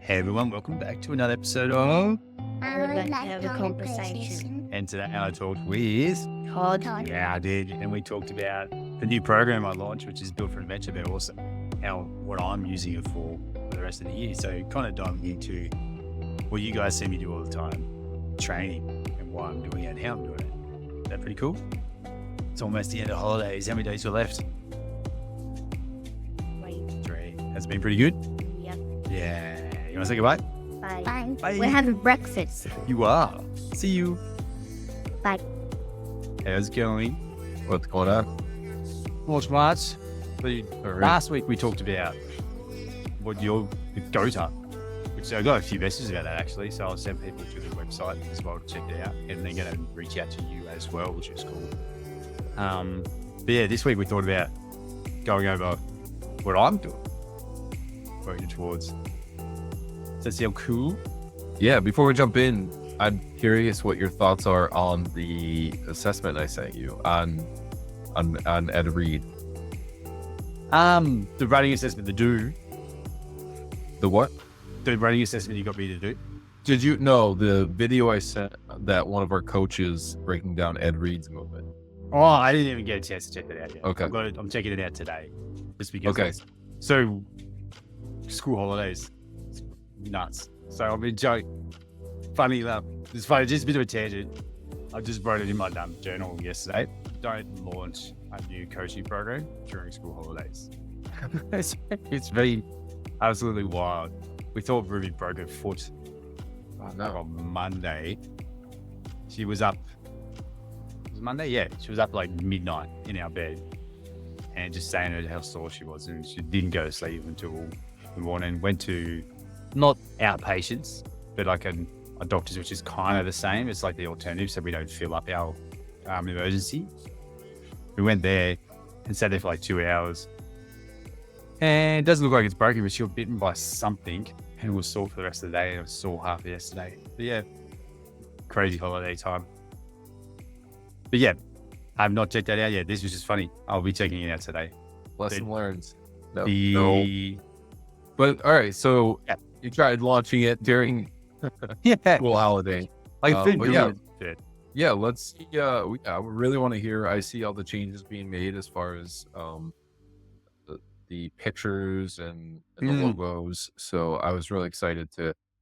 Hey everyone, welcome back to another episode of I would like to have a conversation. And today I talked with Todd. Yeah, I did. And we talked about the new program I launched, which is Built for Adventure, but also what I'm using it for the rest of the year. So kind of diving into what you guys see me do all the time, training, and why I'm doing it and how I'm doing it. Is that pretty cool? It's almost the end of holidays. How many days are left? 3. Has it been pretty good? Yep. Yeah. You want to say goodbye? Bye. Bye. We're having breakfast. You are. See you. Bye. How's it going? What's going on? Not much. All right. Last week we talked about what your go-to, which I got a few messages about that actually. So I'll send people to the website as well to check it out, and they're going to reach out to you as well, which is cool. But yeah, this week we thought about going over what I'm doing, working towards. Does that sound cool? Yeah, before we jump in, I'm curious what your thoughts are on the assessment I sent you on Ed Reed. The running assessment to do. The what? The running assessment you got me to do. Did you know the video I sent that one of our coaches breaking down Ed Reed's movement? Oh, I didn't even get a chance to check that out yet. Okay. I'm checking it out today. Just because. Okay. So, school holidays. It's nuts. So I've been joking. Funny enough. It's funny, just a bit of a tangent. I just wrote it in my journal yesterday. Don't launch a new coaching program during school holidays. It's been absolutely wild. We thought Ruby broke her foot on Monday. She was up. Was it Monday? Yeah. She was up like midnight in our bed and just saying how sore she was. And she didn't go to sleep until the morning. Went to not outpatients, but like a doctor's, which is kind of the same. It's like the alternative, so we don't fill up our emergency. We went there and sat there for like 2 hours. And it doesn't look like it's broken, but she was bitten by something and it was sore for the rest of the day. And it was sore half yesterday. But yeah, crazy holiday time. But yeah, I have not checked that out yet. This was just funny. I'll be checking it out today. Lesson learned. No. But But all right, so yeah. you tried launching it during Yeah, school holiday. like but yeah. yeah. Yeah, let's see. We really want to hear. I see all the changes being made as far as the pictures and the logos. So I was really excited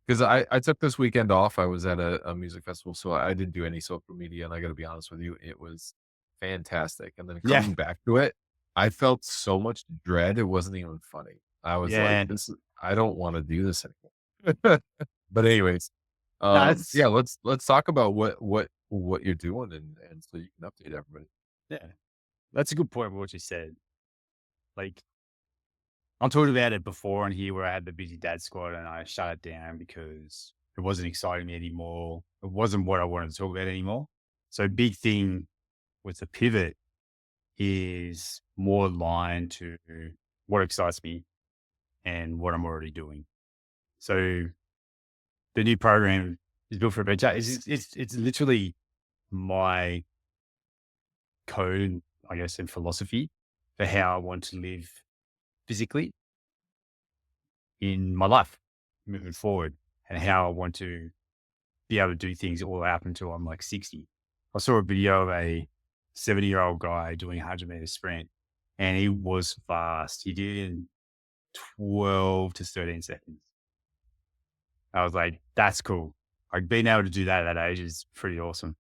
because I took this weekend off. I was at a music festival, so I didn't do any social media. And I got to be honest with you, it was fantastic. And then coming back to it, I felt so much dread. It wasn't even funny. I was like, I don't want to do this anymore. But anyways, yeah, let's talk about what you're doing and so you can update everybody. Yeah, that's a good point. What you said. Like, I'm talking about it before on here where I had the busy dad squad and I shut it down because it wasn't exciting me anymore. It wasn't what I wanted to talk about anymore. So big thing with the pivot is more aligned to what excites me and what I'm already doing. So the new program is Built for Adventure. It's literally my code, I guess, and philosophy for how I want to live physically in my life moving forward and how I want to be able to do things all up until I'm like 60. I saw a video of a 70-year-old guy doing a 100-meter sprint and he was fast. He did it in 12 to 13 seconds. I was like, that's cool. Like being able to do that at that age is pretty awesome.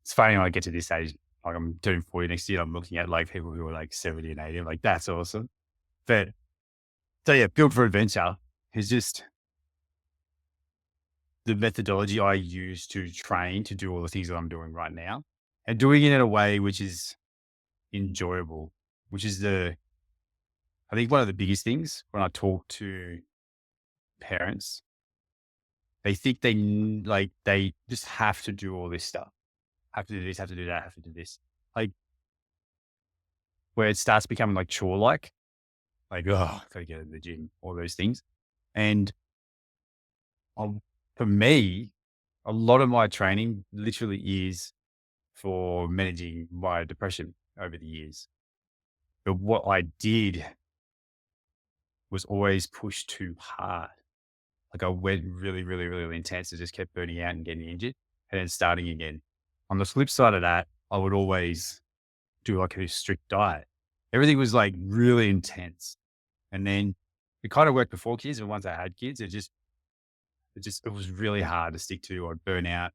It's funny when I get to this age, like I'm turning 40 next year, I'm looking at like people who are like 70 and 80. I'm like, that's awesome. But so yeah, Built for Adventure is just the methodology I use to train to do all the things that I'm doing right now and doing it in a way which is enjoyable, which is I think one of the biggest things when I talk to parents, they think they just have to do all this stuff. Have to do this, have to do that, have to do this. Like where it starts becoming like chore-like. Like, oh, gotta get in the gym, all those things. And for me, a lot of my training literally is for managing my depression over the years. But what I did was always push too hard. Like I went really, really, really intense and just kept burning out and getting injured and then starting again. On the flip side of that, I would always do like a strict diet. Everything was like really intense. And then it kind of worked before kids, but once I had kids, it was really hard to stick to. I'd burn out,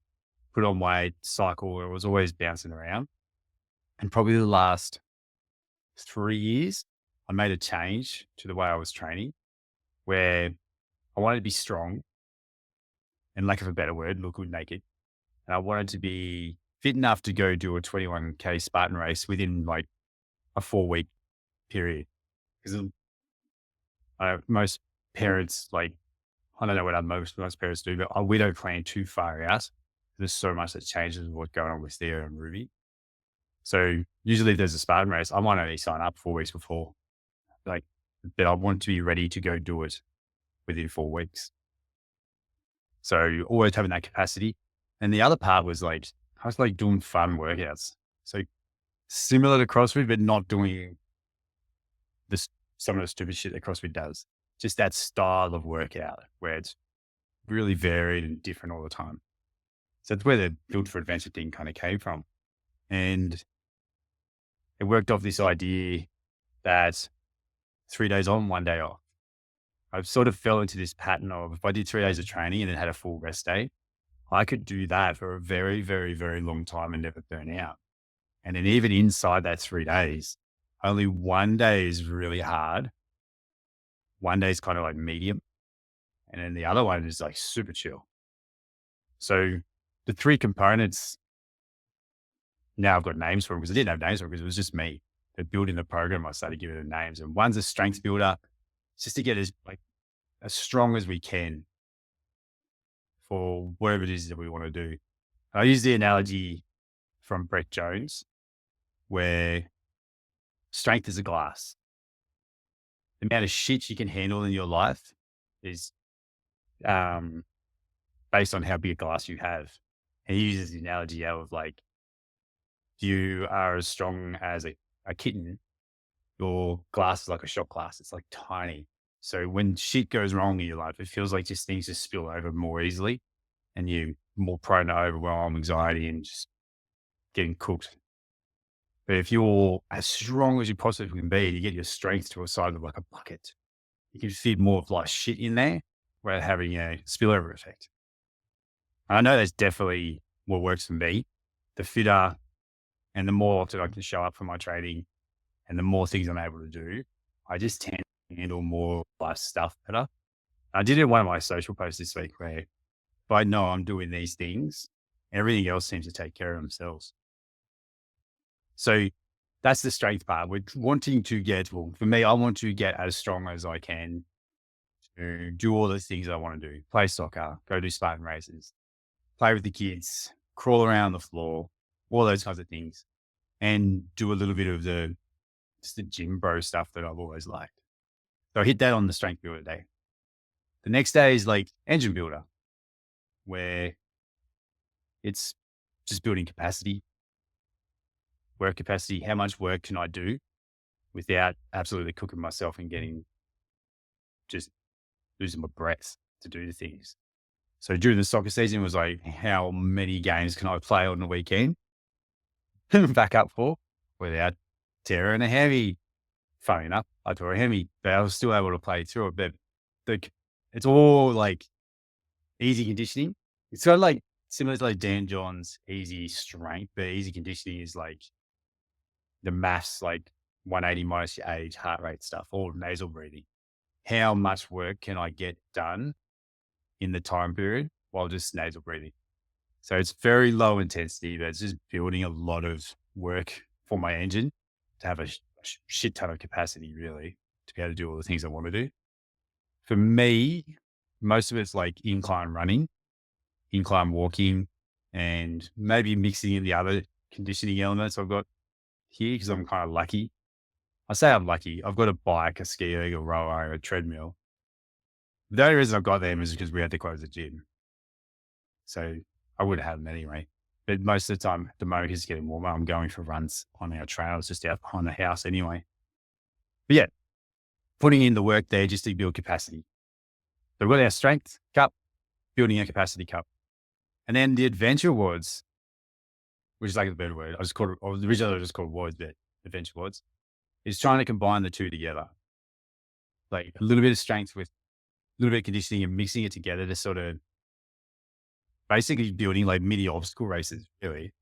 put on weight, cycle. It was always bouncing around. And probably the last 3 years, I made a change to the way I was training where I wanted to be strong and, lack of a better word, look good naked. And I wanted to be fit enough to go do a 21K Spartan race within like a 4 week period. Because most parents, like, I don't know what most parents do, but we don't plan too far out. There's so much that changes with what's going on with Theo and Ruby. So usually if there's a Spartan race, I might only sign up 4 weeks before, like, but I want to be ready to go do it within 4 weeks. So always having that capacity. And the other part was like, I was like doing fun workouts. So similar to CrossFit, but not doing this, some of the stupid shit that CrossFit does. Just that style of workout where it's really varied and different all the time. So that's where the Built for Adventure thing kind of came from. And it worked off this idea that 3 days on, 1 day off. I've sort of fell into this pattern of if I did 3 days of training and then had a full rest day, I could do that for a very, very, very long time and never burn out. And then even inside that 3 days, only 1 day is really hard. 1 day is kind of like medium. And then the other one is like super chill. So the three components, now I've got names for them because I didn't have names for them because it was just me. But building the program, I started giving them names. And one's a strength builder, just to get as strong as we can for whatever it is that we want to do. And I use the analogy from Brett Jones, where strength is a glass. The amount of shit you can handle in your life is based on how big a glass you have. And he uses the analogy out of like, if you are as strong as a kitten, your glass is like a shot glass. It's like tiny. So when shit goes wrong in your life, it feels like just things just spill over more easily and you're more prone to overwhelm, anxiety, and just getting cooked. But if you're as strong as you possibly can be, you get your strength to a size of like a bucket. You can fit more of like shit in there without having a spillover effect. And I know that's definitely what works for me. The fitter and the more often I can show up for my training and the more things I'm able to do, I just tend to handle more life stuff better. I did it in one of my social posts this week where if I know I'm doing these things, everything else seems to take care of themselves. So that's the strength part. We're wanting to get, well, for me, I want to get as strong as I can to do all the things I want to do. Play soccer, go do Spartan races, play with the kids, crawl around the floor, all those kinds of things, and do a little bit of just the gym bro stuff that I've always liked. So I hit that on the strength builder day. The next day is like engine builder, where it's just building capacity, work capacity. How much work can I do without absolutely cooking myself and just losing my breath to do the things? So during the soccer season, it was like, how many games can I play on the weekend back up for without tearing a hammy? Funny enough, I tore a hammy, but I was still able to play through it. But it's all like easy conditioning. It's sort of like similar to like Dan John's easy strength, but easy conditioning is like the maths, like 180 minus your age, heart rate stuff, or nasal breathing. How much work can I get done in the time period while just nasal breathing? So it's very low intensity, but it's just building a lot of work for my engine to have a shit ton of capacity, really, to be able to do all the things I want to do. For me, most of it's like incline running, incline walking, and maybe mixing in the other conditioning elements I've got here because I'm kind of lucky. I say I'm lucky. I've got a bike, a ski erg, a rower, a treadmill. The only reason I've got them is because we had to close the gym. So I would have them anyway. But most of the time, the moment it's getting warmer, I'm going for runs on our trails just out behind the house anyway. But yeah, putting in the work there just to build capacity. So we've got our strength cup, building our capacity cup. And then the adventure awards, which is like a better word. Originally I just called awards, but adventure awards is trying to combine the two together. Like a little bit of strength with a little bit of conditioning and mixing it together to sort of basically building like mini obstacle races, really,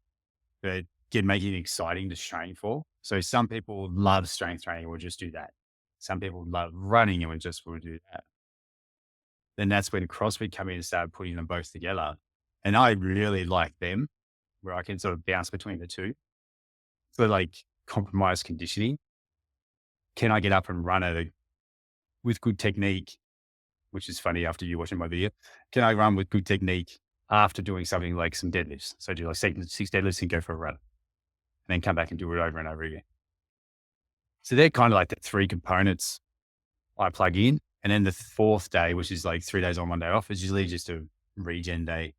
but making it exciting to train for. So some people love strength training and will just do that. Some people love running and will do that. Then that's when CrossFit come in and started putting them both together. And I really like them where I can sort of bounce between the two. So like compromise conditioning. Can I get up and run with good technique, which is funny after you watching my video. Can I run with good technique after doing something like some deadlifts? So do like six deadlifts and go for a run and then come back and do it over and over again. So they're kind of like the three components I plug in. And then the fourth day, which is like 3 days on, 1 day off, is usually just a regen day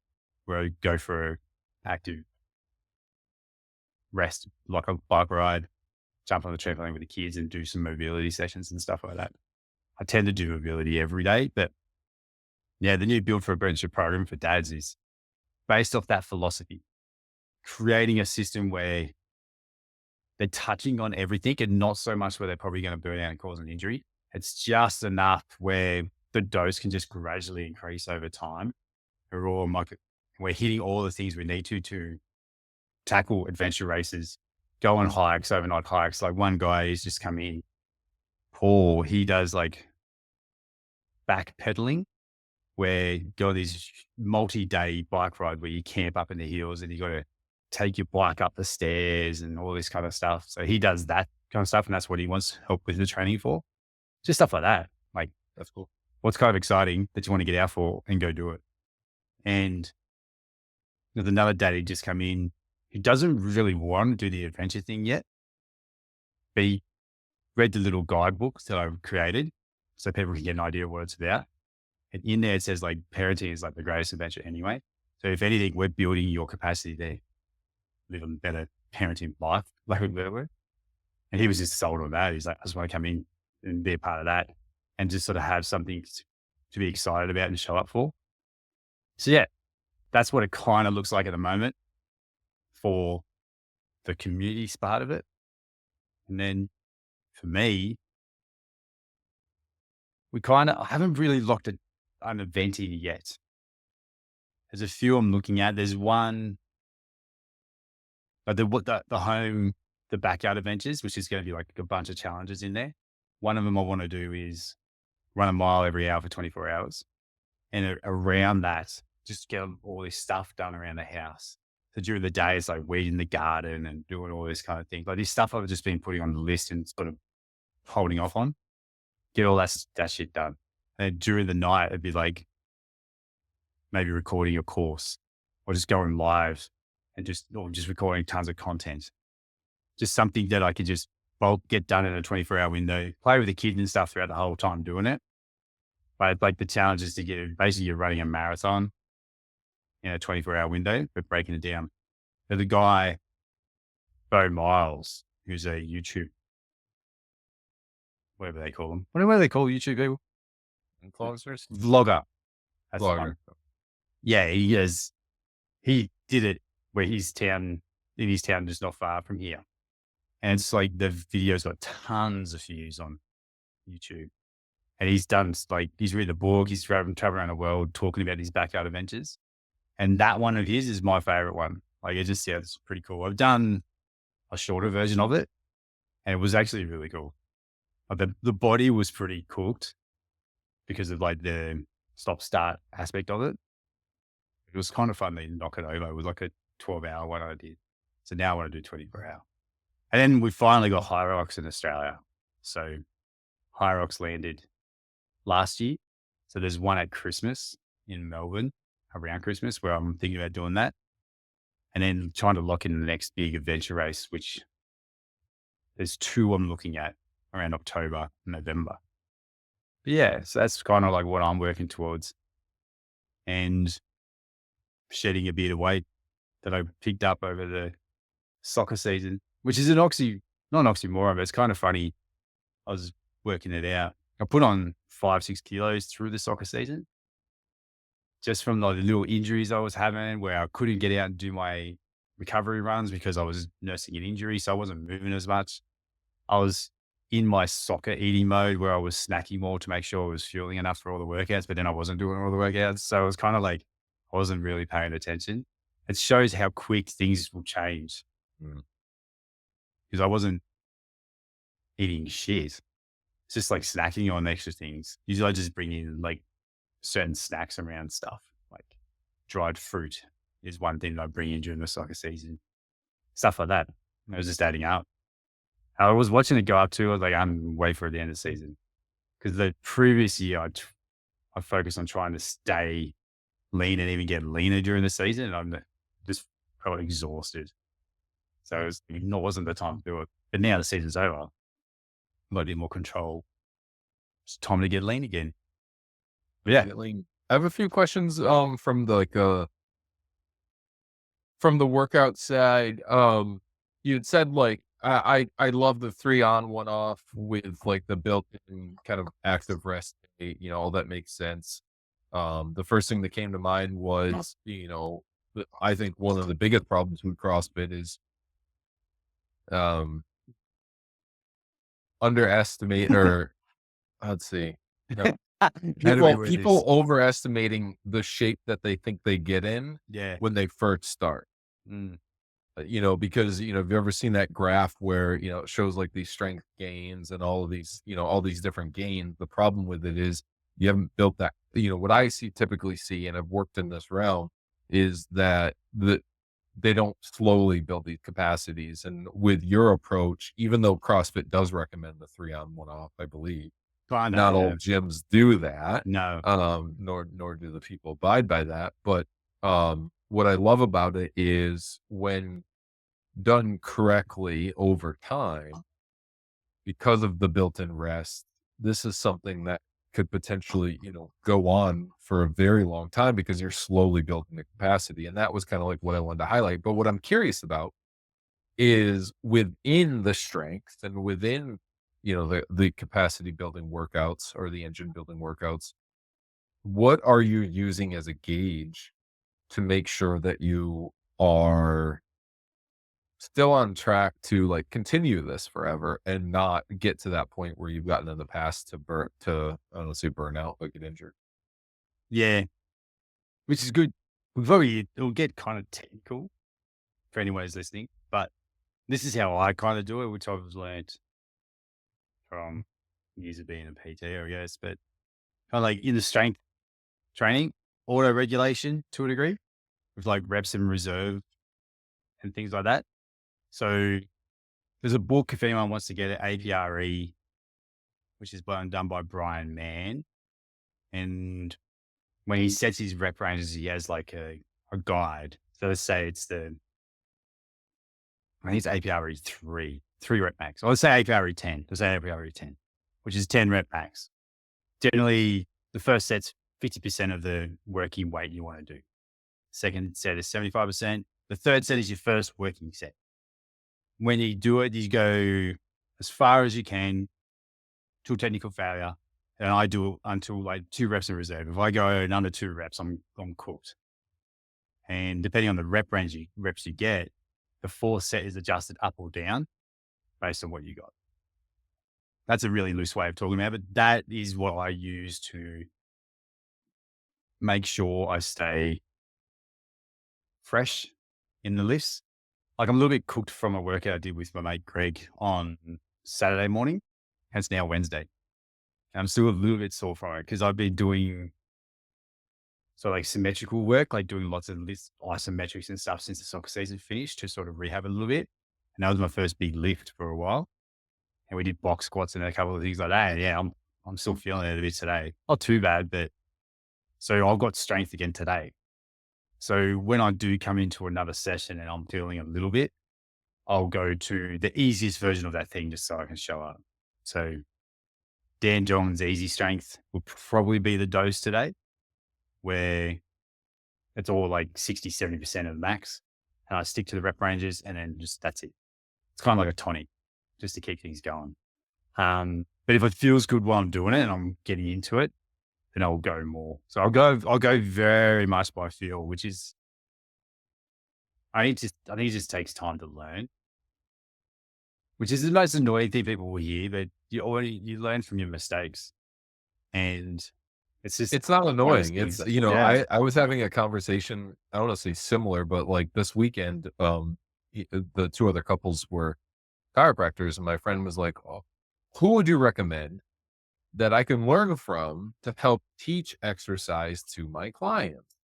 where I go for active rest, like a bike ride, jump on the trampoline with the kids and do some mobility sessions and stuff like that. I tend to do mobility every day, but yeah, the new Build for Adventure program for dads is based off that philosophy, creating a system where they're touching on everything and not so much where they're probably going to burn out and cause an injury. It's just enough where the dose can just gradually increase over time. We're hitting all the things we need to tackle adventure races, go on hikes, overnight hikes. Like one guy has just come in, Paul, he does like backpedaling where you go on these multi-day bike ride where you camp up in the hills and you got to take your bike up the stairs and all this kind of stuff. So he does that kind of stuff. And that's what he wants help with the training for. Just stuff like that. Like, that's cool. What's kind of exciting that you want to get out for and go do it. And there's another dad who just come in who doesn't really want to do the adventure thing yet, but he read the little guidebooks that I've created so people can get an idea of what it's about. And in there, it says like parenting is like the greatest adventure anyway. So if anything, we're building your capacity to live a better parenting life, like we were. And he was just sold on that. He's like, I just want to come in and be a part of that and just sort of have something to be excited about and show up for. So yeah, that's what it kind of looks like at the moment for the community part of it. And then for me, I haven't really locked an event in yet. There's a few I'm looking at. There's one, the backyard adventures, which is going to be like a bunch of challenges in there. One of them I want to do is run a mile every hour for 24 hours. And around that, just get all this stuff done around the house. So during the day, it's like weeding the garden and doing all this kind of thing. Like this stuff I've just been putting on the list and sort of holding off on. Get all that shit done. And during the night, it'd be like maybe recording a course or just going live and just recording tons of content. Just something that I could just bulk get done in a 24-hour window, play with the kids and stuff throughout the whole time doing it. But like the challenge is basically you're running a marathon in a 24-hour window, but breaking it down. There's a guy, Bo Miles, who's a YouTube, whatever they call them. What do they call YouTube people? Influencers? Vlogger. That's the Vlogger. one. Yeah, he did it in his town, just not far from here. And it's like the video's got tons of views on YouTube. And he's written a book, he's traveling around the world talking about his backyard adventures. And that one of his is my favorite one. Like it just sounds pretty cool. I've done a shorter version of it and it was actually really cool. Like the body was pretty cooked because of like the stop start aspect of it. It was kind of fun to knock it over. It was like a 12-hour one I did. So now I want to do 24-hour. And then we finally got Hyrox in Australia. So Hyrox landed last year. So there's one at Christmas in Melbourne, around Christmas, where I'm thinking about doing that. And then trying to lock in the next big adventure race, which there's 2 I'm looking at around October, November. But yeah, so that's kind of like what I'm working towards. And shedding a bit of weight that I picked up over the soccer season, which is not an oxymoron, but it's kind of funny. I was working it out. I put on 5-6 kilos through the soccer season just from like the little injuries I was having where I couldn't get out and do my recovery runs because I was nursing an injury. So I wasn't moving as much. I was in my soccer eating mode where I was snacking more to make sure I was fueling enough for all the workouts, but then I wasn't doing all the workouts. So it was kind of like I wasn't really paying attention. It shows how quick things will change Mm. because I wasn't eating shit. It's just like snacking on extra things. Usually I just bring in like certain snacks around stuff, like dried fruit is one thing that I bring in during the soccer season. Stuff like that. It was just adding up. I was watching it go up too. I was like, I'm way for the end of the season. Because the previous year, I focused on trying to stay lean and even get leaner during the season. And I'm just probably exhausted. So wasn't the time to do it. But now the season's over, a lot bit more control. It's time to get lean again. But yeah. Definitely. I have a few questions from the from the workout side. You had said like I love the 3 on 1 off with like the built-in kind of active rest day, all that makes sense. The first thing that came to mind was, I think one of the biggest problems with CrossFit is um underestimate or let's see. How do we word People this? overestimating the shape that they think they get in Yeah. when they first start. Mm. Because, have you ever seen that graph where, it shows like these strength gains and all of these, all these different gains. The problem with it is you haven't built that, what I typically see, and I've worked in this realm is that they don't slowly build these capacities. And with your approach, even though CrossFit does recommend the 3 on 1 off, I believe, Kinda, not all yeah. gyms do that, No. nor do the people abide by that. But what I love about it is when done correctly over time, because of the built-in rest, this is something that could potentially, go on for a very long time because you're slowly building the capacity. And that was kind of like what I wanted to highlight. But what I'm curious about is within the strength and within, the capacity building workouts or the engine building workouts, what are you using as a gauge to make sure that you are still on track to like continue this forever and not get to that point where you've gotten in the past I don't say burn out, but get injured? Yeah. Which is good. It'll get kind of technical for anyone who's listening, but this is how I kind of do it, which I've learned from years of being a PT, I guess. But kind of like in the strength training, auto regulation to a degree with like reps in reserve and things like that. So there's a book if anyone wants to get it, APRE, which is done by Brian Mann. And when he sets his rep ranges, he has like a guide. So let's say I think it's APRE three rep max. Or let's say APRE 10. Let's say APRE 10, which is 10 rep max. Generally, the first set's 50% of the working weight you want to do. Second set is 75%. The third set is your first working set. When you do it, you go as far as you can to technical failure. And I do it until like 2 reps in reserve. If I go under 2 reps, I'm cooked. And depending on the reps you get, the fourth set is adjusted up or down based on what you got. That's a really loose way of talking about it, but that is what I use to make sure I stay fresh in the lifts. Like I'm a little bit cooked from a workout I did with my mate Greg on Saturday morning. And it's now Wednesday. And I'm still a little bit sore from it because I've been doing like symmetrical work, like doing lots of isometrics and stuff since the soccer season finished to sort of rehab a little bit. And that was my first big lift for a while. And we did box squats and a couple of things like that. And yeah, I'm still feeling it a bit today. Not too bad, but so I've got strength again today. So when I do come into another session and I'm feeling a little bit, I'll go to the easiest version of that thing just so I can show up. So Dan John's easy strength will probably be the dose today, where it's all like 60, 70% of the max. And I stick to the rep ranges and then just that's it. It's kind of like a tonic just to keep things going. But if it feels good while I'm doing it and I'm getting into it, then I'll go more. So I'll go very much by feel, which is I think it just takes time to learn, which is the most annoying thing people will hear, but you learn from your mistakes, and it's just It's not one of those annoying. It's, things. Yeah. I was having a conversation, I don't wanna say similar, but, like, this weekend, the 2 other couples were chiropractors, and my friend was like, "Oh, who would you recommend that I can learn from to help teach exercise to my clients?"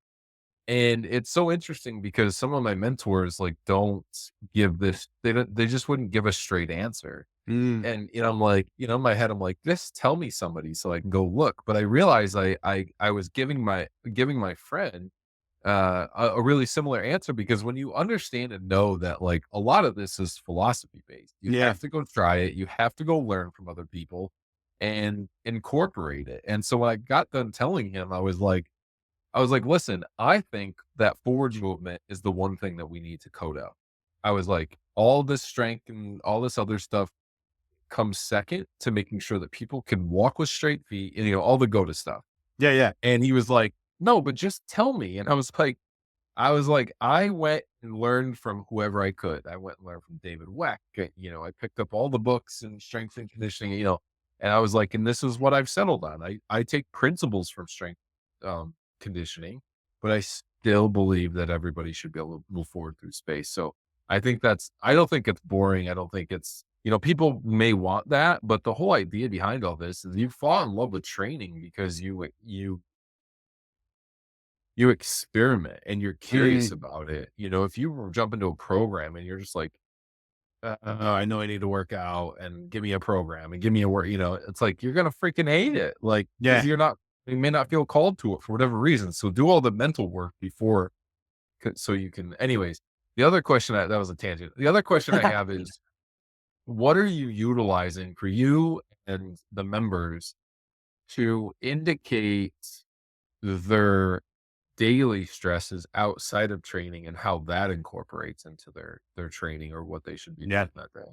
And it's so interesting because some of my mentors, like, don't give this they just wouldn't give a straight answer. Mm. And, I'm like, in my head, I'm like, "Just tell me somebody so I can go look." But I realized I was giving my friend, a really similar answer, because when you understand and know that, like, a lot of this is philosophy based, you Yeah. have to go try it, you have to go learn from other people and incorporate it. And so when I got done telling him, I was like, "Listen, I think that forward movement is the one thing that we need to code out." I was like, "All this strength and all this other stuff comes second to making sure that people can walk with straight feet and, all the GOAT stuff." Yeah, yeah. And he was like, "No, but just tell me." And I was like, I went and learned from whoever I could. I went and learned from David Weck. I picked up all the books and strength and conditioning, and I was like, and this is what I've settled on. I take principles from strength conditioning, but I still believe that everybody should be able to move forward through space. So I don't think it's boring. I don't think it's, people may want that, but the whole idea behind all this is you fall in love with training because you experiment and you're curious Mm. about it. If you were jump into a program and you're just like, I know I need to work out and give me a program and give me a work, it's like, you're going to freaking hate it. Like, cause Yeah. you may not feel called to it for whatever reason. So do all the mental work before, so you can, anyways, the other question, that was a tangent. The other question I have is, what are you utilizing for you and the members to indicate their daily stresses outside of training and how that incorporates into their training or what they should be Yeah. doing that day?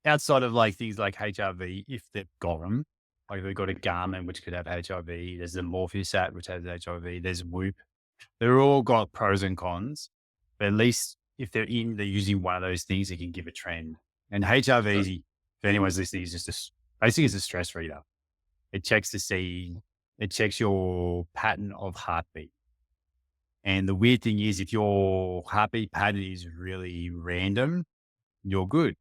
Outside of like things like HRV, if they've got them, like they've got a Garmin, which could have HRV, there's the Morpheus app, which has HRV, there's Whoop. They're all got pros and cons, but at least if they're using one of those things, it can give a trend. And Okay. HRV, if anyone's listening, is just basically it's a stress reader. It checks to see, it checks your pattern of heartbeat. And the weird thing is, if your heartbeat pattern is really random, you're good.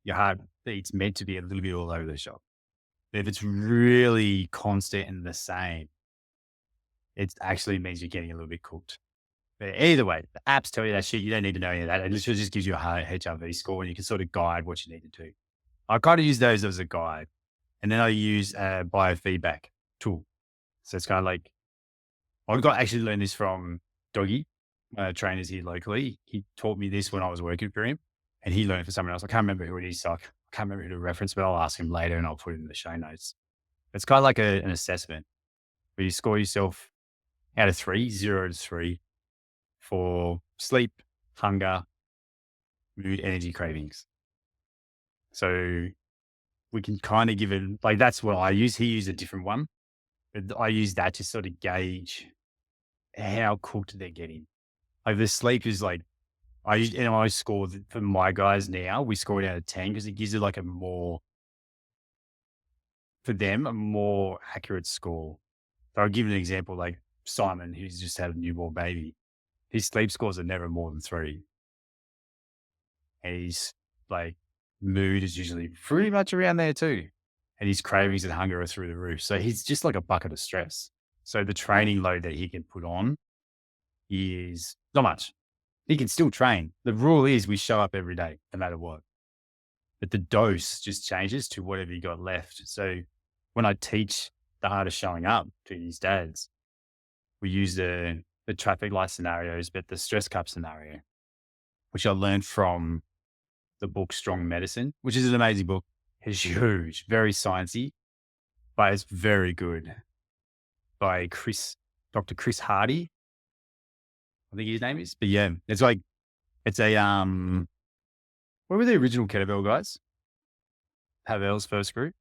Your heartbeat's meant to be a little bit all over the shop. But if it's really constant and the same, it actually means you're getting a little bit cooked. But either way, the apps tell you that shit. You don't need to know any of that. It literally just gives you a HRV score and you can sort of guide what you need to do. I kind of use those as a guide. And then I use a biofeedback tool. So it's kind of like, I got actually learned this from Doggy, trainers here locally. He taught me this when I was working for him and he learned for someone else. I can't remember who it is. So I can't remember who to reference, but I'll ask him later and I'll put it in the show notes. It's kind of like an assessment where you score yourself out of 0 to 3 for sleep, hunger, mood, energy cravings. So we can kind of give it like that's what I use. He used a different one, but I use that to sort of gauge how cooked they're getting. Like the sleep is like I score for my guys now. We score it out of 10 because it gives it like a more for them a more accurate score. So I'll give you an example. Like Simon, who's just had a newborn baby, his sleep scores are never more than 3. And his like mood is usually pretty much around there too. And his cravings and hunger are through the roof. So he's just like a bucket of stress. So the training load that he can put on is not much. He can still train. The rule is we show up every day, no matter what. But the dose just changes to whatever you got left. So when I teach the art of showing up to these dads, we use the traffic light scenarios, but the stress cup scenario, which I learned from the book Strong Medicine, which is an amazing book. It's huge, very sciencey, but it's very good by Dr. Chris Hardy, I think his name is. But yeah, it's a what were the original kettlebell guys? Pavel's first group.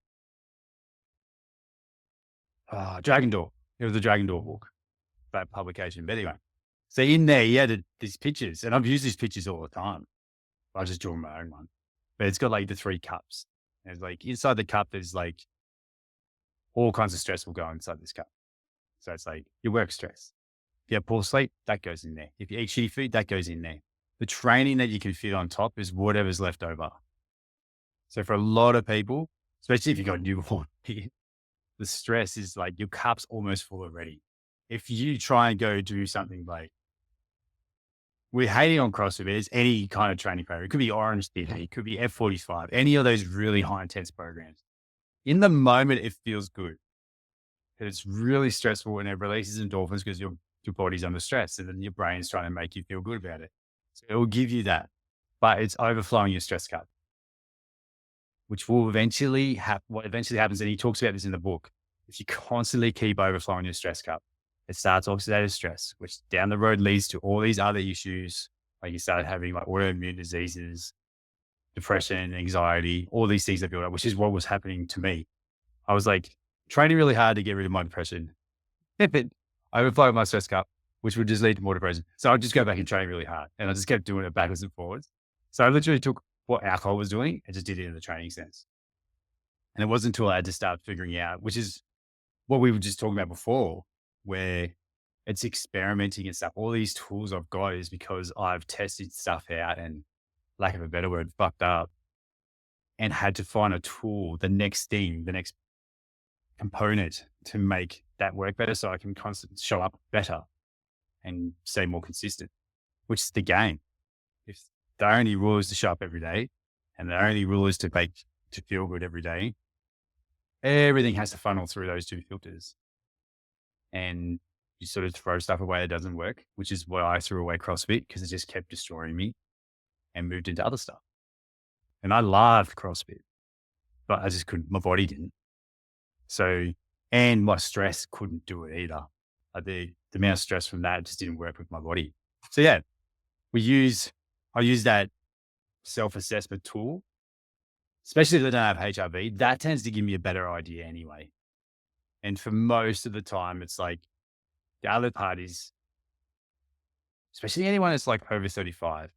Dragon Door. It was the Dragon Door book, that publication. But anyway, so in there, he had these pictures, and I've used these pictures all the time. I just draw my own one. But it's got like the 3 cups. And it's like inside the cup, there's like all kinds of stress will go inside this cup. So it's like your work stress. If you have poor sleep, that goes in there. If you eat shitty food, that goes in there. The training that you can fit on top is whatever's left over. So for a lot of people, especially if you've got a newborn, the stress is like your cup's almost full already. If you try and go do something like we're hating on CrossFit, it's any kind of training program. It could be Orange Theory, it could be F45, any of those really high intense programs. In the moment, it feels good. It's really stressful and it releases endorphins because your body's under stress and then your brain's trying to make you feel good about it. So it will give you that, but it's overflowing your stress cup, which will eventually what eventually happens. And he talks about this in the book. If you constantly keep overflowing your stress cup, it starts oxidative stress, which down the road leads to all these other issues. Like you start having like autoimmune diseases, depression, anxiety, all these things that build up, which is what was happening to me. I was like training really hard to get rid of my depression. But I overflowed my stress cup, which would just lead to more depression. So I'd just go back and train really hard. And I just kept doing it backwards and forwards. So I literally took what alcohol was doing and just did it in the training sense. And it wasn't until I had to start figuring out, which is what we were just talking about before, where it's experimenting and stuff. All these tools I've got is because I've tested stuff out and, lack of a better word, fucked up and had to find a tool, the next thing, the next component to make that work better so I can constantly show up better and stay more consistent, which is the game. If the only rule is to show up every day and the only rule is to feel good every day, everything has to funnel through those 2 filters. And you sort of throw stuff away that doesn't work, which is why I threw away CrossFit because it just kept destroying me and moved into other stuff. And I loved CrossFit, but I just couldn't, my body didn't. So, and my stress couldn't do it either. The amount of stress from that just didn't work with my body. So yeah, I use that self-assessment tool, especially if I don't have HRV. That tends to give me a better idea anyway. And for most of the time, it's like the other part is, especially anyone that's like over 35,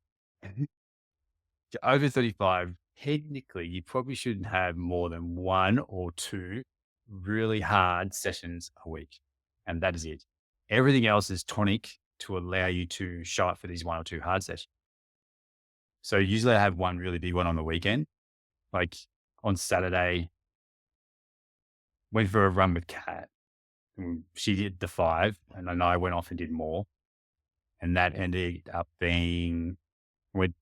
over 35, technically, you probably shouldn't have more than 1 or 2 really hard sessions a week. And that is it. Everything else is tonic to allow you to show up for these 1 or 2 hard sessions. So usually I have one really big one on the weekend. Like on Saturday, went for a run with Kat. She did the 5 and then I went off and did more. And that ended up being,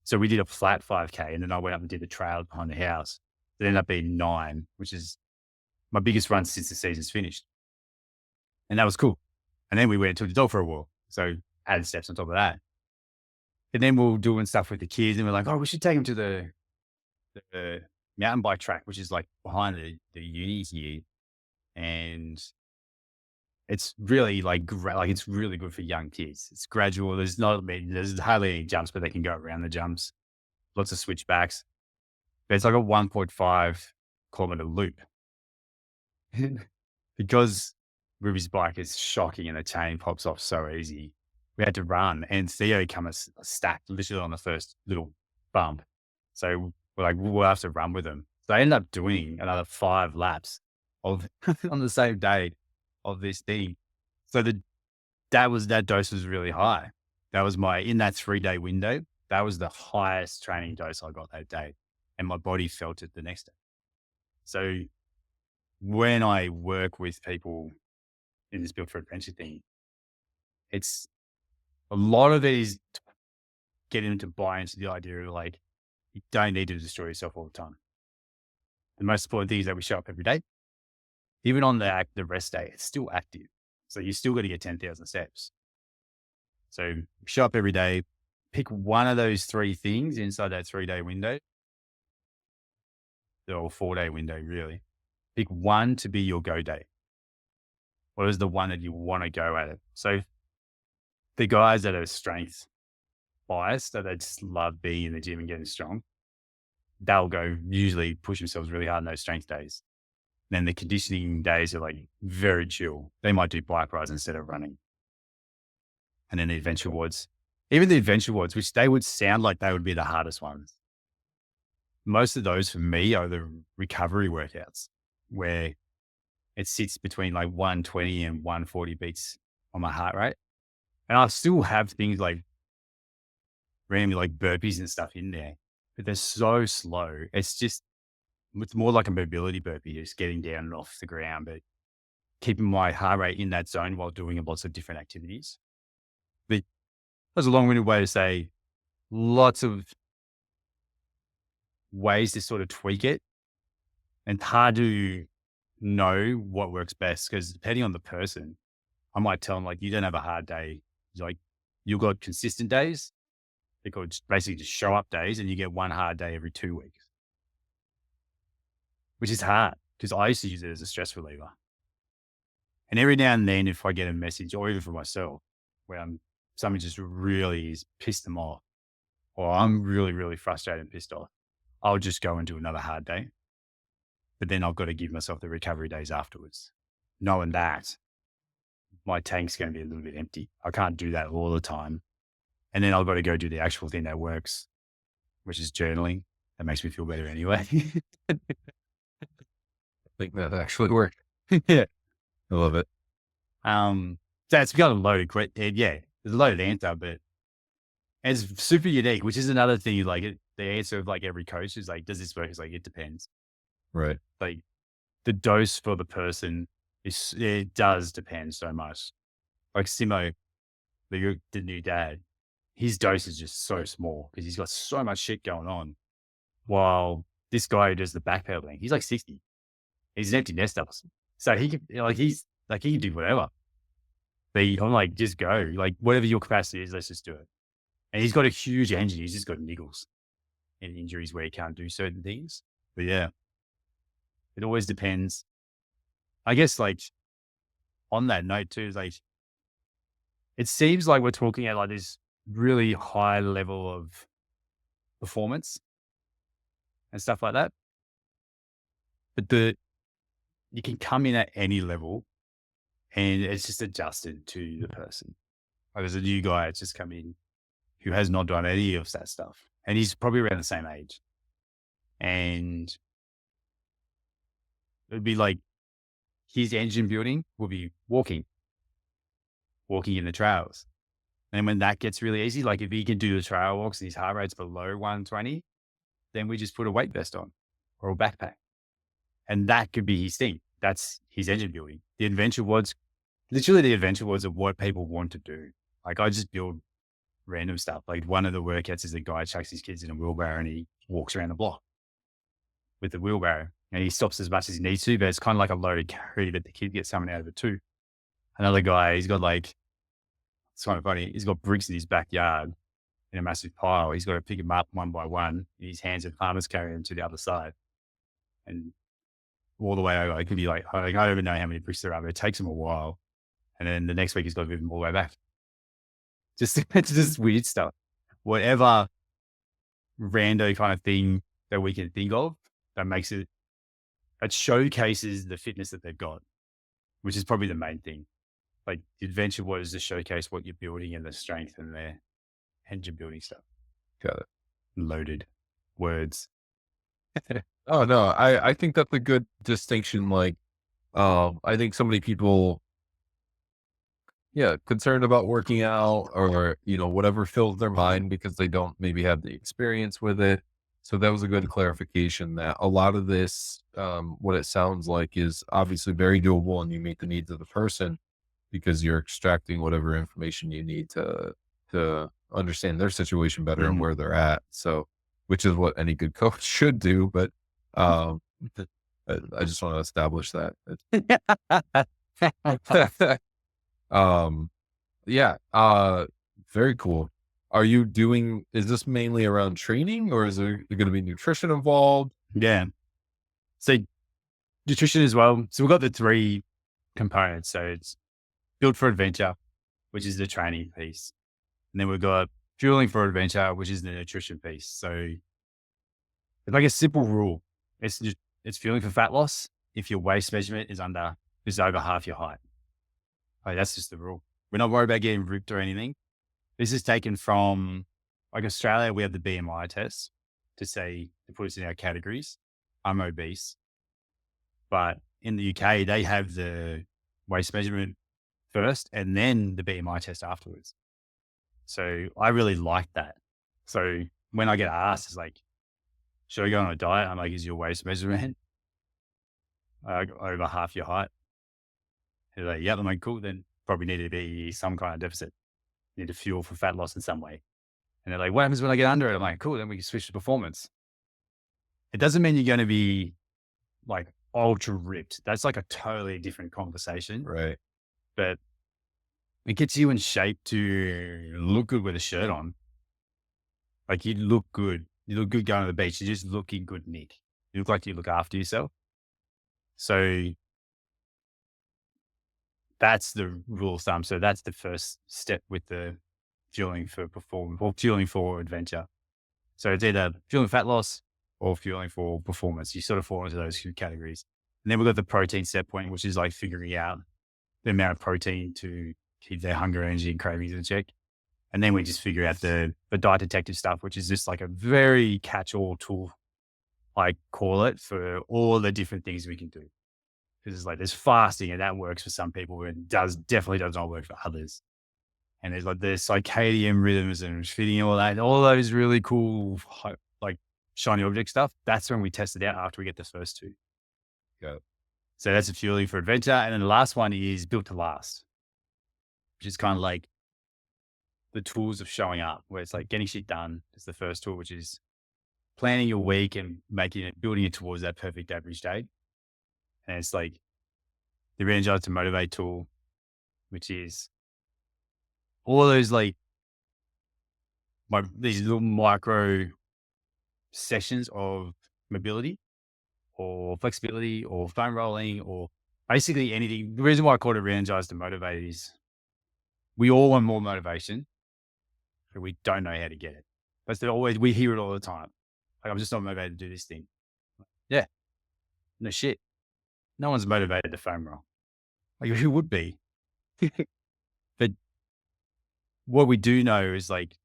so we did a flat 5K and then I went up and did the trail behind the house. It ended up being 9, which is my biggest run since the season's finished. And that was cool. And then we went and took the dog for a walk. So added steps on top of that. And then we were doing stuff with the kids and we're like, oh, we should take them to the mountain bike track, which is like behind the uni here. And it's really like it's really good for young kids. It's gradual. There's hardly any jumps, but they can go around the jumps. Lots of switchbacks. But it's like a 1.5 kilometer loop. Because Ruby's bike is shocking and the chain pops off so easy, we had to run. And Theo come stacked literally on the first little bump. So we're like, we'll have to run with him. So I ended up doing another 5 laps of on the same day of this thing. So that dose was really high. That was in that 3-day window, that was the highest training dose I got that day. And my body felt it the next day. So when I work with people in this Built for Adventure thing, it's a lot of it is getting them to buy into the idea of like, you don't need to destroy yourself all the time. The most important thing is that we show up every day. Even on the rest day, it's still active. So you still got to get 10,000 steps. So show up every day, pick one of those 3 things inside that 3-day window, or 4-day window, really. Pick one to be your go day. What is the one that you want to go at it? So the guys that are strength biased, that they just love being in the gym and getting strong, they'll go usually push themselves really hard on those strength days. Then the conditioning days are like very chill. They might do bike rides instead of running. And then the adventure wards, even the adventure wards, which they would sound like they would be the hardest ones. Most of those for me are the recovery workouts where it sits between like 120 and 140 beats on my heart rate. And I still have things like randomly like burpees and stuff in there, but they're so slow. It's more like a mobility burpee, just getting down and off the ground, but keeping my heart rate in that zone while doing lots of different activities. But that's a long-winded way to say lots of ways to sort of tweak it. And it's hard to know what works best because depending on the person, I might tell them like, you don't have a hard day. Like you've got consistent days. They could basically just show up days and you get one hard day every 2 weeks, which is hard because I used to use it as a stress reliever. And every now and then, if I get a message or even for myself where something just really is pissed them off or I'm really, really frustrated and pissed off, I'll just go and do another hard day. But then I've got to give myself the recovery days afterwards, knowing that my tank's going to be a little bit empty. I can't do that all the time. And then I've got to go do the actual thing that works, which is journaling. That makes me feel better anyway. I think that actually worked. Yeah. I love it. So it's got a loaded, yeah, there's a loaded answer, but it's super unique, which is another thing. Like the answer of like every coach is like, does this work? It's like, it depends. Right. Like the dose for the person it does depend so much. Like Simo, the new dad, his dose is just so small because he's got so much shit going on. While this guy who does the backpedaling, he's like 60. He's an empty nester. So he can, he can do whatever. But I'm like, just go. Like, whatever your capacity is, let's just do it. And he's got a huge engine. He's just got niggles and injuries where he can't do certain things. But yeah, it always depends. I guess, like, on that note too, is like, it seems like we're talking at like this really high level of performance and stuff like that. But you can come in at any level and it's just adjusted to the person. Like there's a new guy that's just come in who has not done any of that stuff. And he's probably around the same age. And it'd be like his engine building will be walking in the trails. And when that gets really easy, like if he can do the trail walks and his heart rate's below 120, then we just put a weight vest on or a backpack. And that could be his thing. That's his engine building. The adventure wards are what people want to do. Like I just build random stuff. Like one of the workouts is a guy chucks his kids in a wheelbarrow and he walks around the block with the wheelbarrow and he stops as much as he needs to, but it's kind of like a loaded carry, but the kid gets something out of it too. Another guy, he's got like, it's kind of funny. He's got bricks in his backyard in a massive pile. He's got to pick them up one by one. In his hands and farmers carry them to the other side. And all the way over, it could be like, I don't even know how many bricks there are, but it takes him a while. And then the next week he's got to move them all the way back. It's just weird stuff. Whatever rando kind of thing that we can think of that showcases the fitness that they've got, which is probably the main thing. Like the adventure was to showcase what you're building and the strength and their engine building stuff. Got it. Loaded words. Oh no, I think that's a good distinction. Like, I think so many people, concerned about working out or, whatever fills their mind because they don't maybe have the experience with it. So that was a good clarification that a lot of this, what it sounds like is obviously very doable and you meet the needs of the person because you're extracting whatever information you need to understand their situation better and where they're at. So, which is what any good coach should do. But, I just want to establish that. Very cool. Is this mainly around training or is there going to be nutrition involved? Yeah. So nutrition as well. So we've got the 3 components. So it's build for adventure, which is the training piece. And then we've got fueling for adventure, which is the nutrition piece. So it's like a simple rule. It's fueling for fat loss if your waist measurement is over half your height. Like that's just the rule. We're not worried about getting ripped or anything. This is taken from like Australia. We have the BMI test to put us in our categories. I'm obese, but in the UK they have the waist measurement first and then the BMI test afterwards. So I really like that. So when I get asked, it's like, should I go on a diet? I'm like, is your waist measurement over half your height? They're like, yep. I'm like, cool. Then probably need to be some kind of deficit. Need to fuel for fat loss in some way. And they're like, what happens when I get under it? I'm like, cool. Then we can switch to performance. It doesn't mean you're going to be like ultra ripped. That's like a totally different conversation. Right. But it gets you in shape to look good with a shirt on. Like you look good. You look good going to the beach. You're just looking good, Nick. You look like you look after yourself. So that's the rule of thumb. So that's the first step with the fueling for performance or fueling for adventure. So it's either fueling fat loss or fueling for performance. You sort of fall into those two categories. And then we've got the protein set point, which is like figuring out the amount of protein to keep their hunger, energy, and cravings in check. And then we just figure out the diet detective stuff, which is just like a very catch-all tool, I call it, for all the different things we can do. Because it's like there's fasting and that works for some people and definitely does not work for others. And there's like the circadian rhythms and fitting all that, all those really cool, like shiny object stuff. That's when we test it out after we get the first two. Yeah. So that's a fueling for adventure. And then the last one is built to last, which is kind of like the tools of showing up, where it's like getting shit done is the first tool, which is planning your week and building it towards that perfect average day. And it's like the Re-Energize to Motivate tool, which is all those like these little micro sessions of mobility or flexibility or foam rolling or basically anything. The reason why I call it Re-Energize to Motivate is we all want more motivation, but we don't know how to get it. We hear it all the time. Like, I'm just not motivated to do this thing. Yeah. No shit. No one's motivated to foam roll. Like, who would be? But what we do know is like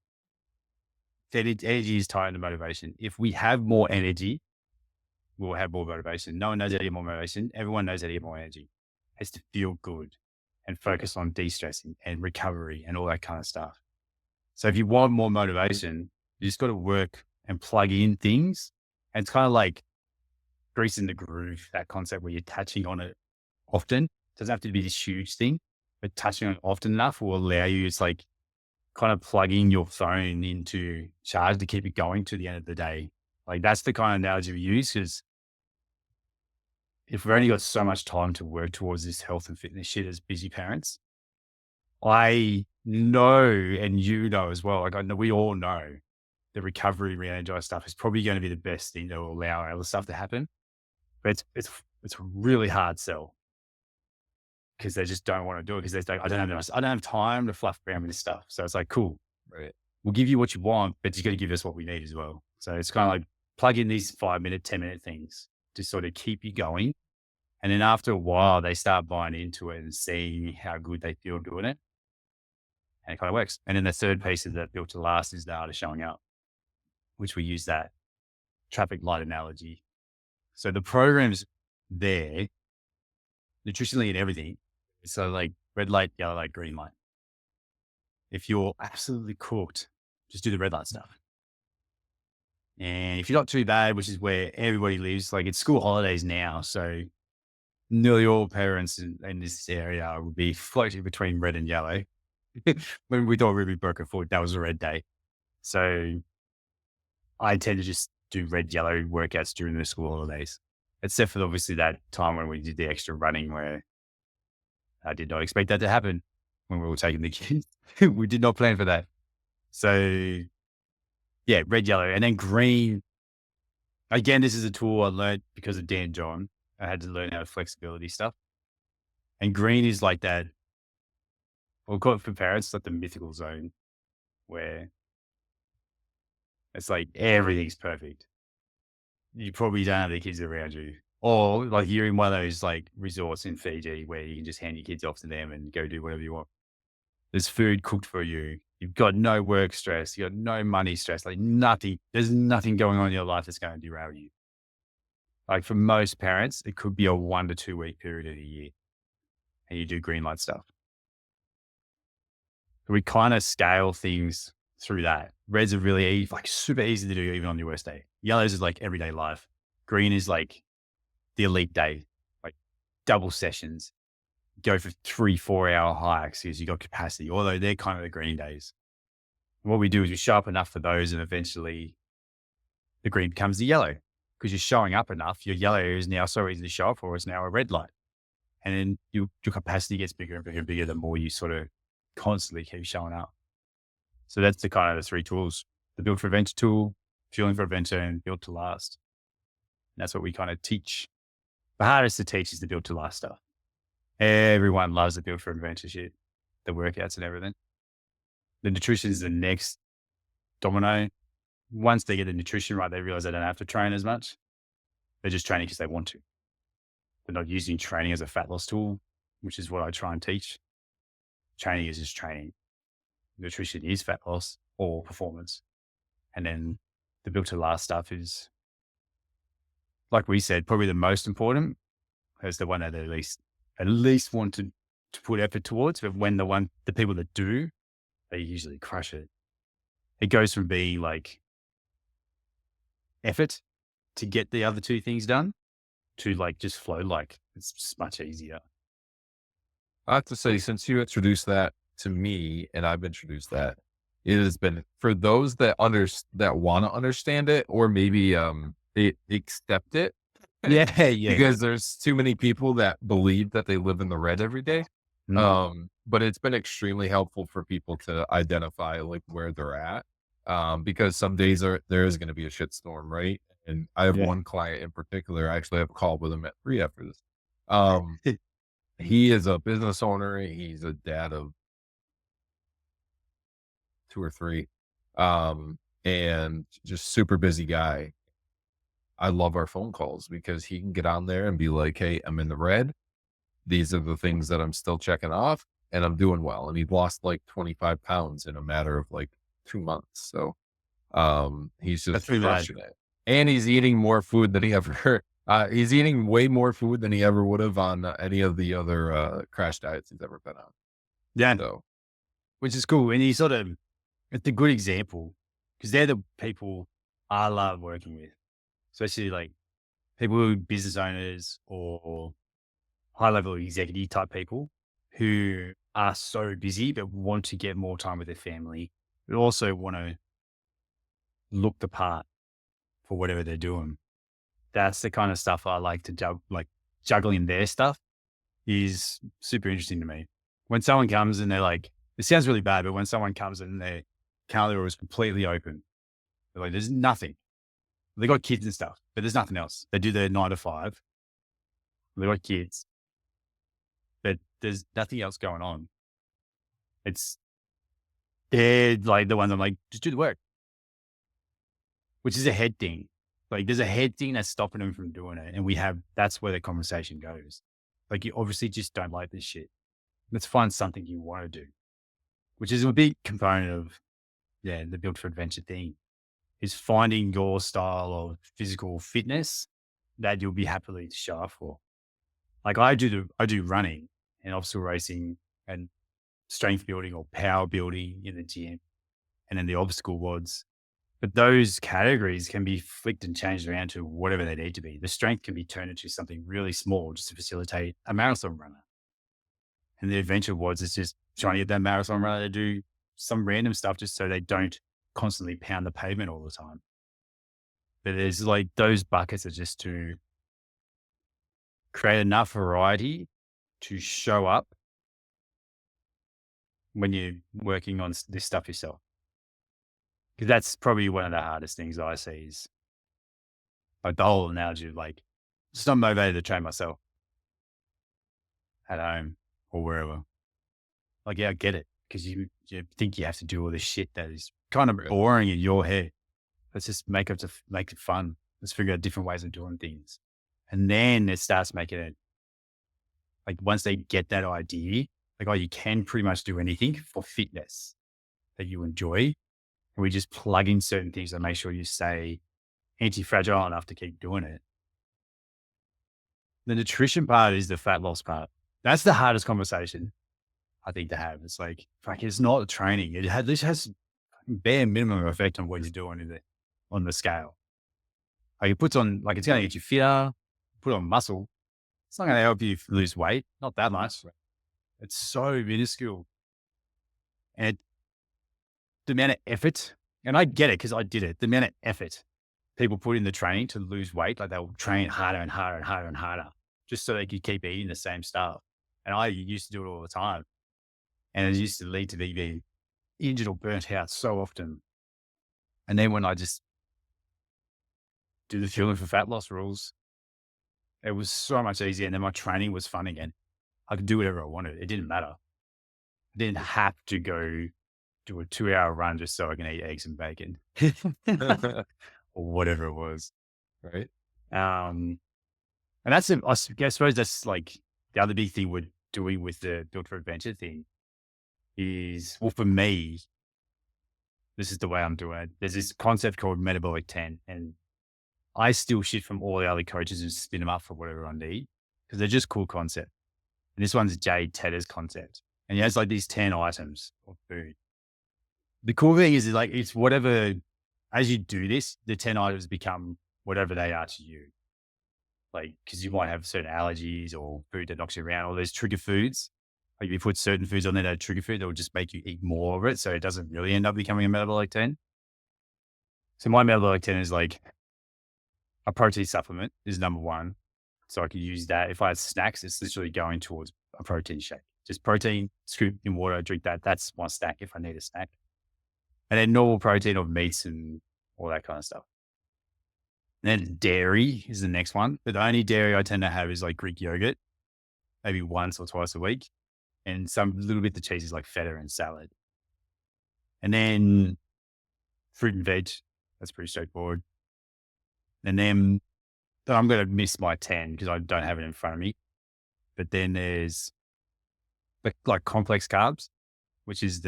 that energy is tied to motivation. If we have more energy, we'll have more motivation. No one knows how to get more motivation. Everyone knows how to get more energy. It has to feel good and focus on de-stressing and recovery and all that kind of stuff. So if you want more motivation, you just got to work and plug in things. And it's kind of like greasing the groove, that concept where you're touching on it often. It doesn't have to be this huge thing, but touching on it often enough will allow you, it's like kind of plugging your phone into charge to keep it going to the end of the day. Like that's the kind of analogy we use, because if we've only got so much time to work towards this health and fitness shit as busy parents, I know, and you know as well, like I know, we all know the recovery re-energize stuff is probably going to be the best thing that will allow our other stuff to happen. But it's a really hard sell because they just don't want to do it because they're like, I don't have time to fluff around with this stuff. So it's like, cool, Right. we'll give you what you want, but you got to give us what we need as well. So it's kind of like plug in these 5-minute, 10-minute things to sort of keep you going. And then after a while, they start buying into it and seeing how good they feel doing it. And it kind of works. And then the third piece of that built to last is the art of showing up, which we use that traffic light analogy. So the program's there, nutritionally and everything. So like red light, yellow light, green light. If you're absolutely cooked, just do the red light stuff. And if you're not too bad, which is where everybody lives, like it's school holidays now. So nearly all parents in this area would be floating between red and yellow. When we thought we broke a foot, that was a red day. So I tend to just do red, yellow workouts during the school holidays, except for obviously that time when we did the extra running where I did not expect that to happen when we were taking the kids. We did not plan for that. So yeah, red, yellow, and then green. Again, this is a tool I learned because of Dan John. I had to learn how flexibility stuff. And green is like that, we'll call it for parents, like the mythical zone where it's like everything's perfect. You probably don't have the kids around you. Or like you're in one of those like resorts in Fiji where you can just hand your kids off to them and go do whatever you want. There's food cooked for you. You've got no work stress. You got no money stress. Like nothing. There's nothing going on in your life that's going to derail you. Like for most parents, it could be a 1 to 2 week period of the year, and you do green light stuff. So we kind of scale things through that. Reds are really like super easy to do even on your worst day. Yellows is like everyday life. Green is like the elite day, like double sessions. Go for 3-4 hour hikes because you got capacity. Although they're kind of the green days. What we do is we show up enough for those, and eventually the green becomes the yellow because you're showing up enough. Your yellow is now so easy to show up for. It's now a red light, and then your capacity gets bigger and bigger and bigger the more you sort of constantly keep showing up. So that's the kind of the three tools: the build for adventure tool, fueling for adventure, and build to last. And that's what we kind of teach. The hardest to teach is the build to last stuff. Everyone loves the build for adventure shit, the workouts and everything. The nutrition is the next domino. Once they get the nutrition right, they realize they don't have to train as much. They're just training because they want to. They're not using training as a fat loss tool, which is what I try and teach. Training is just training. Nutrition is fat loss or performance. And then the build to last stuff is, like we said, probably the most important. As the one that at least want to put effort towards. But when the people that do, they usually crush it. It goes from being like effort to get the other two things done to like just flow. Like it's just much easier. I have to say, since you introduced that to me and I've introduced that, it has been for those that that want to understand it, or maybe they accept it. Yeah, yeah. Because there's too many people that believe that they live in the red every day. But it's been extremely helpful for people to identify like where they're at. Because some days there is going to be a shitstorm, right? And I have Yeah. one client in particular. I actually have a call with him at 3 after this. He is a business owner. He's a dad of 2 or 3, and just super busy guy. I love our phone calls because he can get on there and be like, "Hey, I'm in the red. These are the things that I'm still checking off, and I'm doing well." And he lost like 25 pounds in a matter of like 2 months. So, he's That's just pretty bad. crushing it. And he's eating more food than he ever, he's eating way more food than he ever would have on any of the other, crash diets he's ever been on. Yeah. So, Which is cool. And it's a good example because they're the people I love working with, especially like people who are business owners or high level executive type people who are so busy but want to get more time with their family, but also want to look the part for whatever they're doing. That's the kind of stuff I like to juggling their stuff is super interesting to me. When someone comes and they're like, it sounds really bad, but when someone comes and their calendar is completely open, they're like, there's nothing. They got kids and stuff, but there's nothing else. They do their 9 to 5. They got kids, but there's nothing else going on. They're like the ones I'm like, just do the work, which is a head thing. Like there's a head thing that's stopping them from doing it. And that's where the conversation goes. Like you obviously just don't like this shit. Let's find something you want to do, which is a big component of, the build for adventure thing is finding your style of physical fitness that you'll be happily to show up for. Like I do running and obstacle racing and strength building or power building in the gym and then the obstacle WODs. But those categories can be flicked and changed around to whatever they need to be. The strength can be turned into something really small just to facilitate a marathon runner. And the adventure WODs is just trying to get that marathon runner to do some random stuff just so they don't constantly pound the pavement all the time. But there's like those buckets are just to create enough variety to show up when you're working on this stuff yourself. Because that's probably one of the hardest things I see is like the whole analogy of like, just not motivated to train myself at home or wherever. Like, yeah, I get it. Because you think you have to do all this shit that is kind of boring in your head. Let's just make it fun. Let's figure out different ways of doing things. And then it starts making it like once they get that idea, like, oh, you can pretty much do anything for fitness that you enjoy. And we just plug in certain things and make sure you stay anti-fragile enough to keep doing it. The nutrition part is the fat loss part. That's the hardest conversation I think to have. It's like, fuck, it's not training. This has bare minimum effect on what you're doing on the scale. Like it puts on, like it's going to get you fitter, put on muscle. It's not going to help you lose weight. Not that much. It's so minuscule. And the amount of effort, and I get it because I did it, the amount of effort people put in the training to lose weight, like they'll train harder and harder and harder and harder just so they could keep eating the same stuff. And I used to do it all the time. And it used to lead to me being injured or burnt out so often. And then when I just do the fueling for fat loss rules, it was so much easier. And then my training was fun again. I could do whatever I wanted. It didn't matter. I didn't have to go do a 2-hour run just so I can eat eggs and bacon or whatever it was. Right. And that's, I suppose that's like the other big thing we're doing with the Built for Adventure thing is, well, for me, this is the way I'm doing it. There's this concept called Metabolic 10, and I steal shit from all the other coaches and spin them up for whatever I need because they're just cool concepts. And this one's Jade Tedder's concept. And he has like these 10 items of food. The cool thing is like, it's whatever, as you do this, the 10 items become whatever they are to you. Like, cause you might have certain allergies or food that knocks you around, or there's trigger foods. Like if you put certain foods on there that are trigger food, that will just make you eat more of it. So it doesn't really end up becoming a metabolic 10. So my metabolic 10 is like a protein supplement is number one. So I could use that. If I had snacks, it's literally going towards a protein shake. Just protein, scoop in water, drink that. That's my snack if I need a snack. And then normal protein of meats and all that kind of stuff. And then dairy is the next one. But the only dairy I tend to have is like Greek yogurt, maybe once or twice a week. And some little bit of cheese is like feta and salad. And then fruit and veg. That's pretty straightforward. And then I'm going to miss my 10 because I don't have it in front of me. But then there's like complex carbs, which is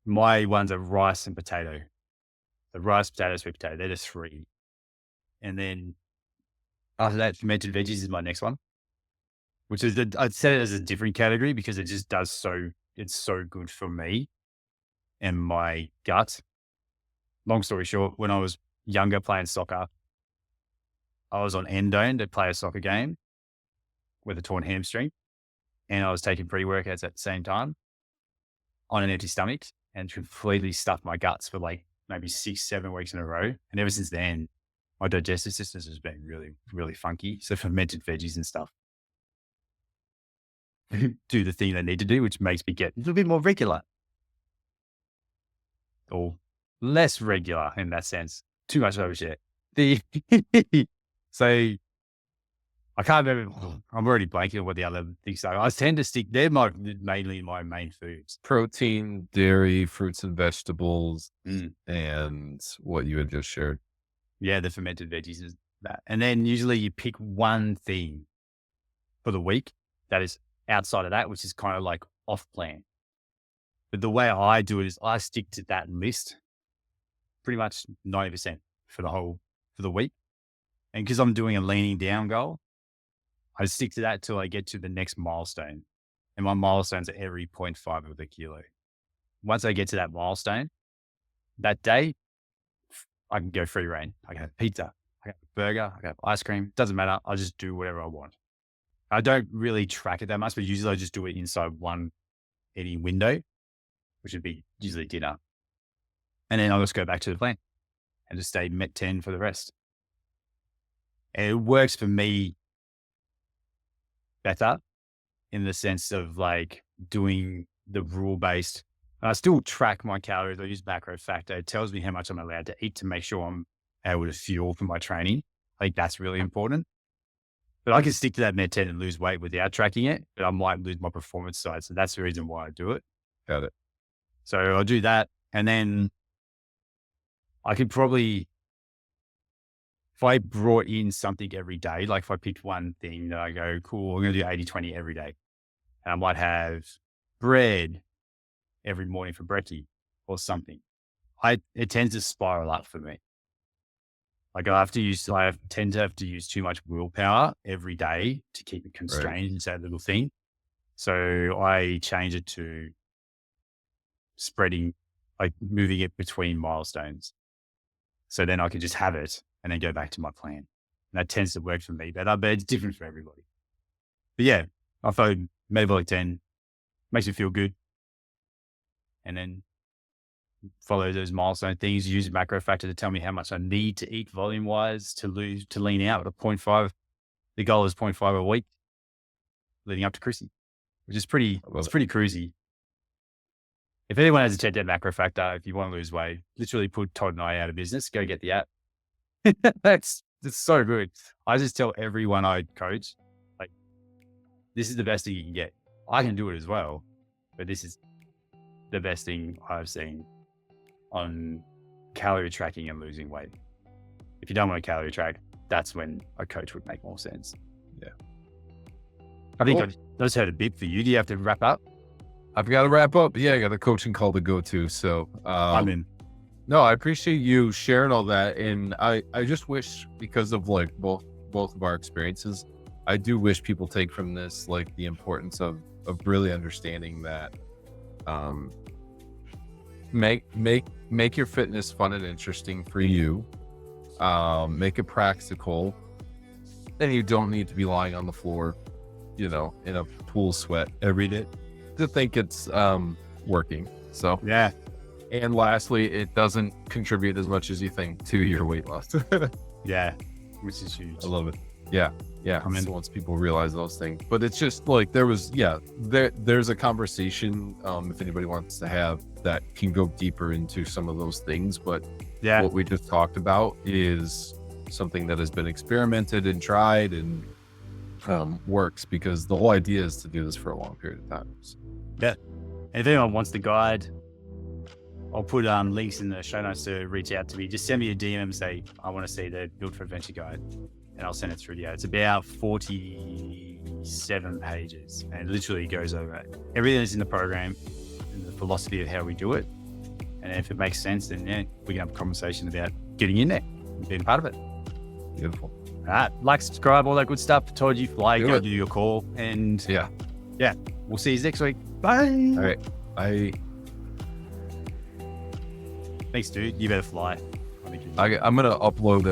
my ones are rice and potato. The rice, potato, sweet potato, they're the three. And then after that, fermented veggies is my next one, which is I'd set it as a different category because it just it's so good for me and my gut. Long story short, when I was younger playing soccer, I was on endone to play a soccer game with a torn hamstring, and I was taking pre-workouts at the same time on an empty stomach and completely stuffed my guts for like maybe 6-7 weeks in a row. And ever since then, my digestive system has been really, really funky. So fermented veggies and stuff do the thing they need to do, which makes me get a little bit more regular or less regular in that sense. Too much overshare. So I can't remember. I'm already blanking on what the other things are. I tend to stick. They're mainly my main foods: Protein, dairy, fruits and vegetables, and what you had just shared. Yeah, the fermented veggies is that. And then usually you pick one thing for the week that is outside of that, which is kind of like off plan. But the way I do it is I stick to that list pretty much 90% for the week. And because I'm doing a leaning down goal, I stick to that till I get to the next milestone. And my milestones are every 0.5 of a kilo. Once I get to that milestone, that day, I can go free reign. I can have pizza, I can have a burger, I can have ice cream. Doesn't matter. I'll just do whatever I want. I don't really track it that much, but usually I just do it inside one eating window, which would be usually dinner. And then I'll just go back to the plan and just stay Met 10 for the rest. And it works for me better in the sense of like doing the rule based. I still track my calories. I use macro factor. It tells me how much I'm allowed to eat to make sure I'm able to fuel for my training. I think that's really important. But I can stick to that Met 10 and lose weight without tracking it, but I might lose my performance side. So that's the reason why I do it. Got it. So I'll do that. And then I could probably if I brought in something every day, like if I picked one thing that I go, cool, I'm going to do 80-20 every day. And I might have bread every morning for brekkie or something. It tends to spiral up for me. Like I tend to have to use too much willpower every day to keep it Right. constrained into that little thing. So I change it to spreading, like moving it between milestones. So then I can just have it and then go back to my plan. And that tends to work for me better, but it's different for everybody. But yeah, I find Metabolic 10 makes me feel good. And then follow those milestone things, use a macro factor to tell me how much I need to eat volume wise to lean out at a 0.5. The goal is 0.5 a week leading up to Chrissy, which is I love it. pretty cruisy. If anyone has a checked out macro factor, if you want to lose weight, literally put Todd and I out of business, go get the app. It's so good. I just tell everyone I coach, like, this is the best thing you can get. I can do it as well, but this is the best thing I've seen on calorie tracking and losing weight. If you don't want to calorie track, that's when a coach would make more sense. Yeah. I think Cool. I just heard a bit for you. Do you have to wrap up? I've got to wrap up. Yeah, I got a coaching call to go to. So I'm in. no, I appreciate you sharing all that. And I just wish, because of like both of our experiences, I do wish people take from this like the importance of really understanding that make your fitness fun and interesting for you. Make it practical. Then you don't need to be lying on the floor, in a pool of sweat every day to think it's working. So Yeah. and lastly, it doesn't contribute as much as you think to your weight loss. Yeah. Which is huge. I love it. Yeah. I'm in. So once people realize those things, but it's just like there's a conversation if anybody wants to have that can go deeper into some of those things. But Yeah. what we just talked about is something that has been experimented and tried and works, because the whole idea is to do this for a long period of time. So, Yeah. And if anyone wants the guide, I'll put links in the show notes to reach out to me. Just send me a DM and say, I want to see the Build for Adventure guide. And I'll send it through to you. It's about 47 pages. And it literally goes over everything that's in the program and the philosophy of how we do it. And if it makes sense, then yeah, we can have a conversation about getting in there and being part of it. beautiful. All right. Like, subscribe, all that good stuff. Told you fly, Do go it. do your call. And Yeah. we'll see you next week. Bye. All right. Thanks, dude. You better fly. I'm gonna upload